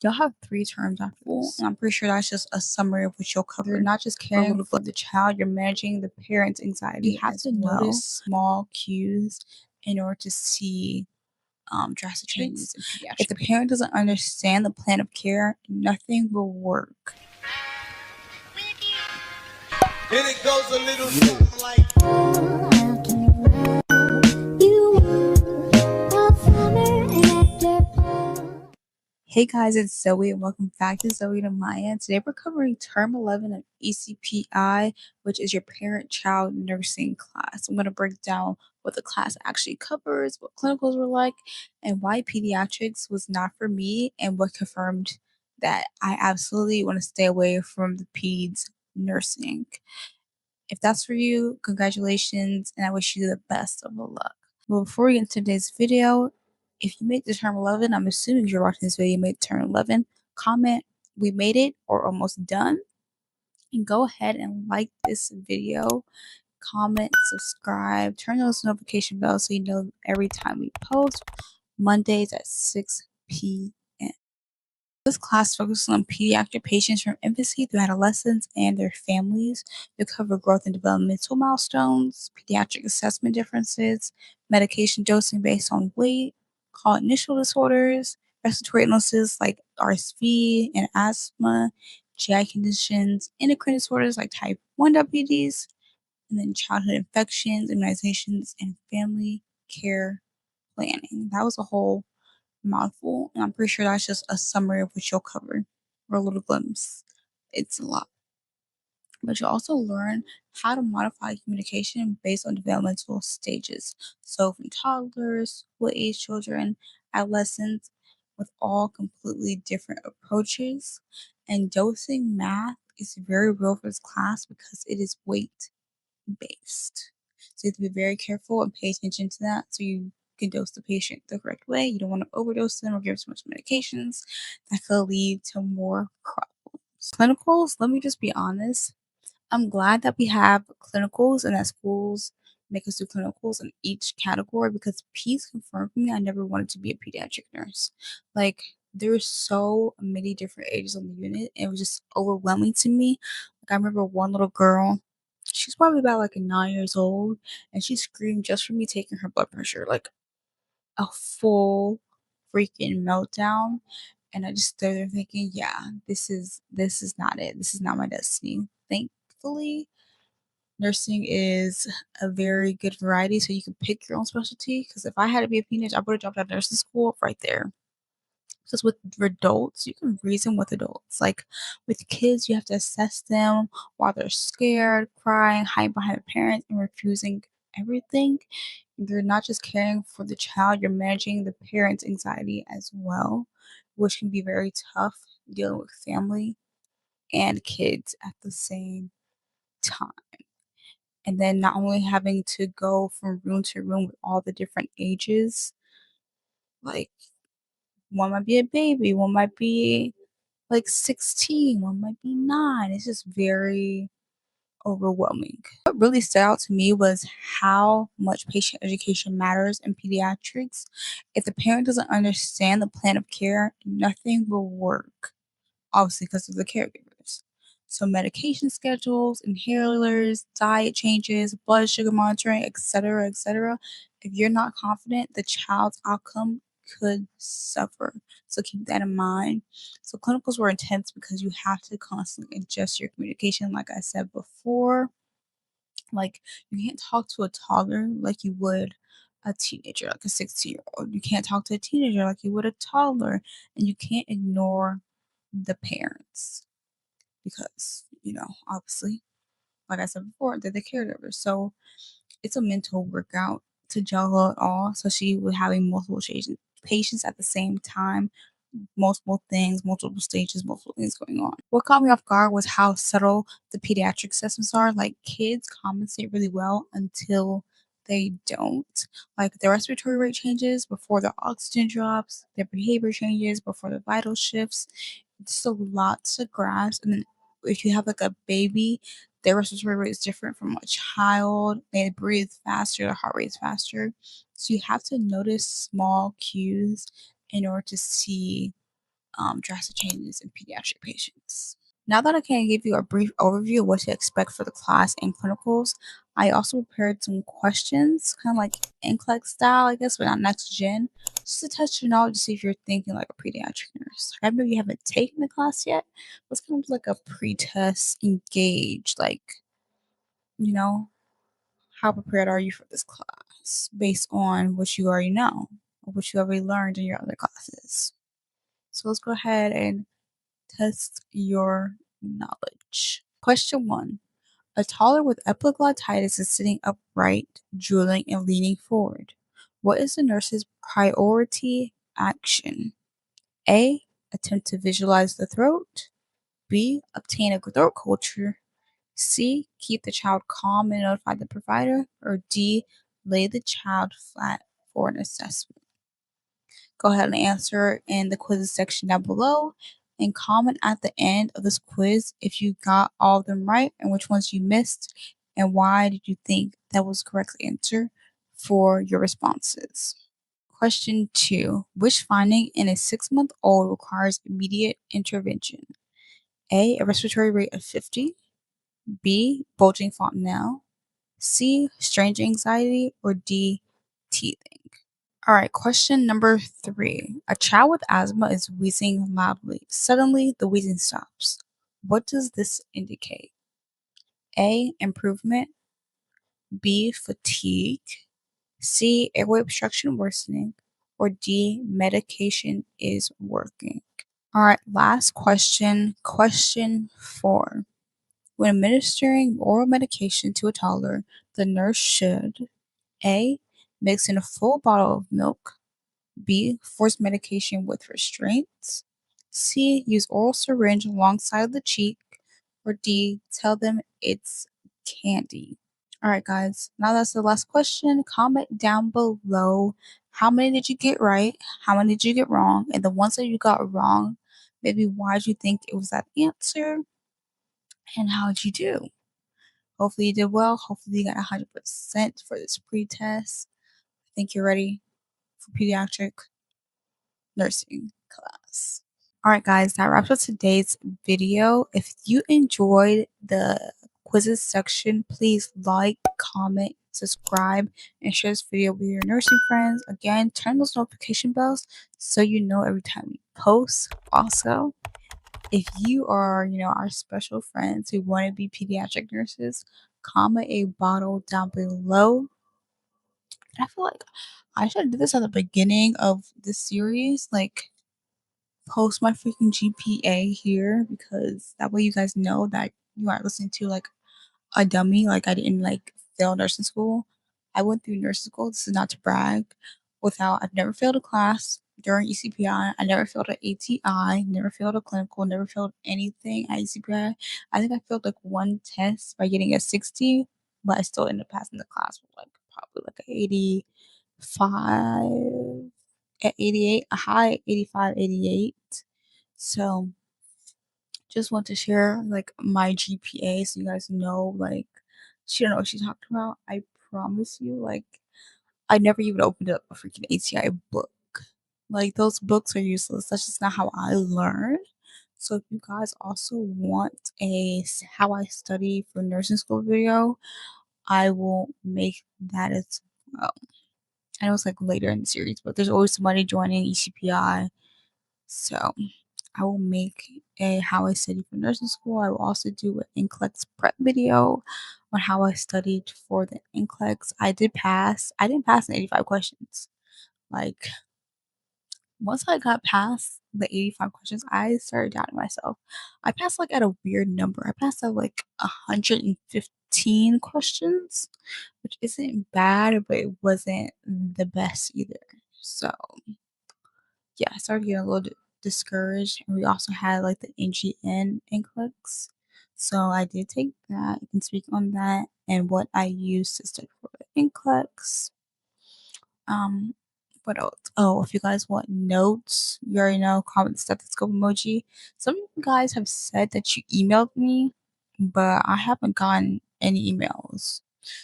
Y'all have 3 terms after this, and I'm pretty sure that's just a summary of what you'll cover. You're not just caring for the child, you're managing the parent's anxiety. You have to notice small cues in order to see drastic changes in pediatrics. If the parent doesn't understand the plan of care, nothing will work. And it goes a little something like. Hey guys, it's Zoe and welcome back to Zoe and Amaya. Today we're covering Term 11 of ECPI, which is your parent-child nursing class. I'm going to break down what the class actually covers, what clinicals were like, and why pediatrics was not for me, and what confirmed that I absolutely want to stay away from the peds nursing. If that's for you, congratulations, and I wish you the best of luck. But before we get into today's video, if you made the term 11, I'm assuming you're watching this video, you made term 11, comment, we made it, or almost done. And go ahead and like this video, comment, subscribe, turn those notification bells so you know every time we post, Mondays at 6 p.m. This class focuses on pediatric patients from infancy through adolescence and their families. They cover growth and developmental milestones, pediatric assessment differences, medication dosing based on weight, cognitive disorders, respiratory illnesses like RSV and asthma, GI conditions, endocrine disorders like type 1 diabetes, and then childhood infections, immunizations, and family care planning. That was a whole mouthful, and I'm pretty sure that's just a summary of what you'll cover, or a little glimpse. It's a lot. But you'll also learn how to modify communication based on developmental stages. So from toddlers, school age children, adolescents, with all completely different approaches. And dosing math is very real for this class because it is weight based. So you have to be very careful and pay attention to that so you can dose the patient the correct way. You don't want to overdose them or give too much medications. That could lead to more problems. Clinicals, let me just be honest. I'm glad that we have clinicals and that schools make us do clinicals in each category because Peds confirmed for me I never wanted to be a pediatric nurse. Like, there's so many different ages on the unit, and it was just overwhelming to me. Like, I remember one little girl, she's probably about like 9 years old, and she screamed just for me taking her blood pressure, like a full freaking meltdown. And I just stood there thinking, yeah, this is not it. This is not my destiny. Thankfully, nursing is a very good variety, so you can pick your own specialty. Because if I had to be a teenager, I would have dropped out of nursing school right there. Because with adults, you can reason with adults. Like with kids, you have to assess them while they're scared, crying, hiding behind the parents, and refusing everything. You're not just caring for the child, you're managing the parent's anxiety as well, which can be very tough dealing with family and kids at the same time. And then not only having to go from room to room with all the different ages, like one might be a baby, one might be like 16, one might be 9. It's just very overwhelming. What really stood out to me was how much patient education matters in pediatrics. If the parent doesn't understand the plan of care, nothing will work, obviously because of the caregivers. So medication schedules, inhalers, diet changes, blood sugar monitoring, etc., etc. If you're not confident, the child's outcome could suffer. So keep that in mind. So clinicals were intense because you have to constantly adjust your communication, like I said before. Like, you can't talk to a toddler like you would a teenager, like a 16-year-old. You can't talk to a teenager like you would a toddler, and you can't ignore the parents because, obviously, like I said before, they're the caregivers. So it's a mental workout to juggle it all, especially with having multiple patients at the same time, multiple things, multiple stages, multiple things going on. What caught me off guard was how subtle the pediatric assessments are. Like, kids compensate really well until they don't. Like, their respiratory rate changes before their oxygen drops, their behavior changes before the vital shifts. It's a lot to grasp. And then if you have like a baby, their respiratory rate is different from a child. They breathe faster, their heart rate is faster. So you have to notice small cues in order to see drastic changes in pediatric patients. Now that I can give you a brief overview of what to expect for the class and clinicals, I also prepared some questions, kind of like NCLEX style, I guess, but not next gen, just to test your knowledge to see if you're thinking like a pediatric nurse. Like, I know you haven't taken the class yet, but it's kind of like a pre-test, engage, like, you know, how prepared are you for this class based on what you already know or what you already learned in your other classes. So let's go ahead and test your knowledge. Question 1. A toddler with epiglottitis is sitting upright, drooling, and leaning forward. What is the nurse's priority action? A. Attempt to visualize the throat. B. Obtain a throat culture. C. Keep the child calm and notify the provider. Or D. Lay the child flat for an assessment. Go ahead and answer in the quizzes section down below and comment at the end of this quiz if you got all of them right and which ones you missed and why did you think that was the correct answer for your responses. Question 2. Which finding in a 6-month-old requires immediate intervention? A. A respiratory rate of 50. B. Bulging fontanelle. C. Strange anxiety. Or D. Teething. All right, question number 3. A child with asthma is wheezing loudly. Suddenly, the wheezing stops. What does this indicate? A. Improvement. B. Fatigue. C. Airway obstruction worsening. Or D. Medication is working. All right, last question. Question 4. When administering oral medication to a toddler, the nurse should A. Mix in a full bottle of milk. B. Force medication with restraints. C. Use oral syringe alongside the cheek. Or D. Tell them it's candy. Alright, guys, now that's the last question. Comment down below how many did you get right, how many did you get wrong, and the ones that you got wrong, maybe why did you think it was that answer, and how did you do? Hopefully, you did well. Hopefully, you got 100% for this pre test. I think you're ready for pediatric nursing class. All right, guys, that wraps up today's video. If you enjoyed the quizzes section, please like, comment, subscribe, and share this video with your nursing friends. Again, turn those notification bells so you know every time we post. Also, if you are, our special friends who want to be pediatric nurses, comment a bottle down below. And I feel like I should do this at the beginning of this series, like post my freaking GPA here because that way you guys know that you aren't listening to like a dummy. Like I didn't like fail nursing school. I went through nursing school. This is not to brag. I've never failed a class during ECPI. I never failed an ATI. Never failed a clinical. Never failed anything at ECPI. I think I failed like one test by getting a 60, but I still ended up passing the class with like probably like an 85 at 88, a high 85, 88. So just want to share like my GPA so you guys know like she don't know what she talked about. I promise you, like I never even opened up a freaking ATI book. Like those books are useless. That's just not how I learn. So if you guys also want how I study for nursing school video, I will make that as well. I know it's like later in the series, but there's always somebody joining ECPI. So I will make a how I studied for nursing school. I will also do an NCLEX prep video on how I studied for the NCLEX. I did pass. I didn't pass in 85 questions. Like once I got past the 85 questions, I started doubting myself. I passed like at a weird number. I passed at like 115 questions, which isn't bad, but it wasn't the best either. So yeah, I started getting a little discouraged. And we also had like the NGN NCLEX. So I did take that. I can speak on that and what I used to study for the NCLEX. Um, what else? Oh, if you guys want notes, you already know, comment the stethoscope emoji. Some of you guys have said that you emailed me, but I haven't gotten any emails.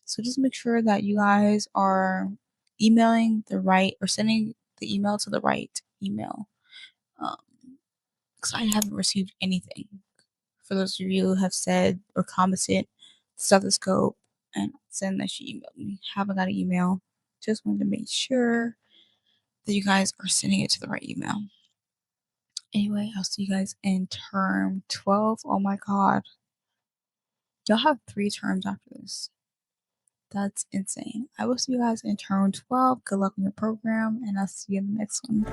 So just make sure that you guys are emailing the right or sending the email to the right email. Um, because I haven't received anything. For those of you who have said or commented stethoscope and saying that she emailed me, haven't got an email. Just wanted to make sure that you guys are sending it to the right email. Anyway, I'll see you guys in term 12. Oh my god. Y'all have 3 terms after this. That's insane. I will see you guys in term 12. Good luck in your program, and I'll see you in the next one.